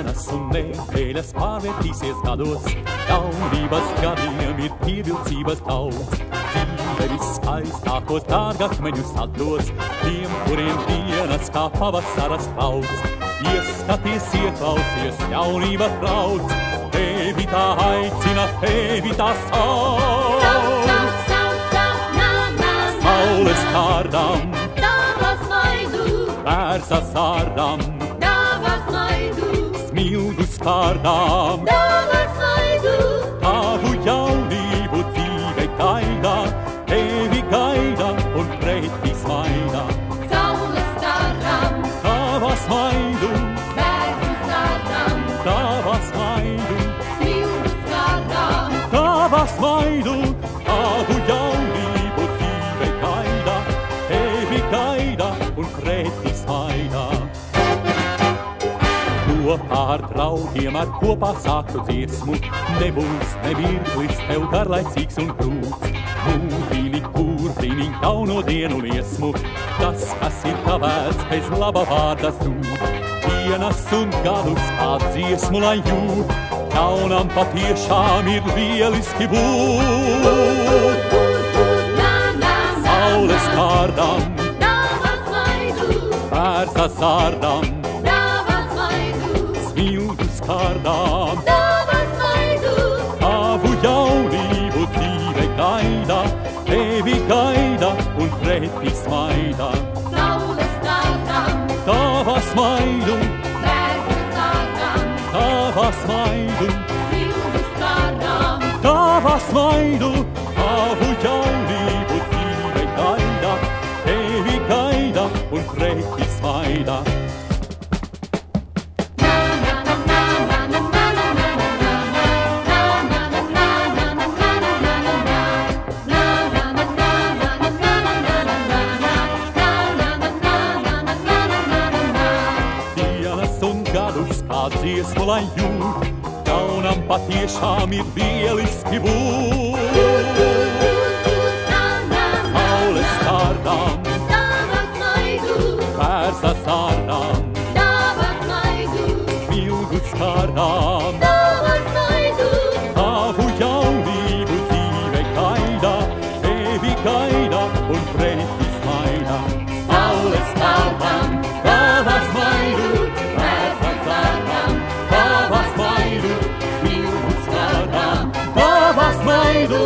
dienas un nedēļas pārvērtīsies gados. Jaunības gadiem ir pievilcības daudz. Dzīve viskaistākos dārgakmeņus atdos tiem, kuriem dienas kā pavasara sprauds. Ieskaties, ieklausies, jaunība trauc, tevi tā aicina, tevi tā sauc. Saules kārdam, Tavas maidu, bērza sārdam, tavas maidu, smilgus kārdam. tavas maidu, Tavu jaunību dzīve gaida, tevi gaida un pretī smaida. saules stāram, Tavas maidu, bērnu stāram, tavas maidu, smilgu stāram, tavas maidu, tavu jaunību dzīve gaida, tevi gaida un pretī smaida. Kopā ar draugiem, ar kopā sāktu dziesmu, nebūs nemirklis tev garlaicīgs un grūts. Mūdini, kurdini jauno dienu liesmu, tas, kas ir kavēts bez laba vārda zūd. Dienas un gadus kā dziesmu lai jūt, jaunam patiešām ir lieliski būt. Saules kārdam, tavas maidu, bērza sārdam, tavas maidu, smilgus kārdam. tavas maidu, Tavu jaunību dzīve gaida, tevi gaida un pretī smaida. saules stāram, Tavas maidu, bērnu stāram, tavas maidu, smilgu stāram, tavas maidu, tavu jaunību dzīve gaida, tevi gaida un pretī smaida. Dienas un gadus kā dziesmu lai jūt, jaunam patiešām ir lieliski būt. Saules kārdam, tavas maidu, bērza sārdam, tavas maidu, smilgus kārdam. tavas maidu, Tavu jaunību dzīve gaida, tevi gaida un pretī smaida. Saules kārdam, tavas maidu, bērza sārdam, tavas maidu, smilgus kārdam, tavas maidu,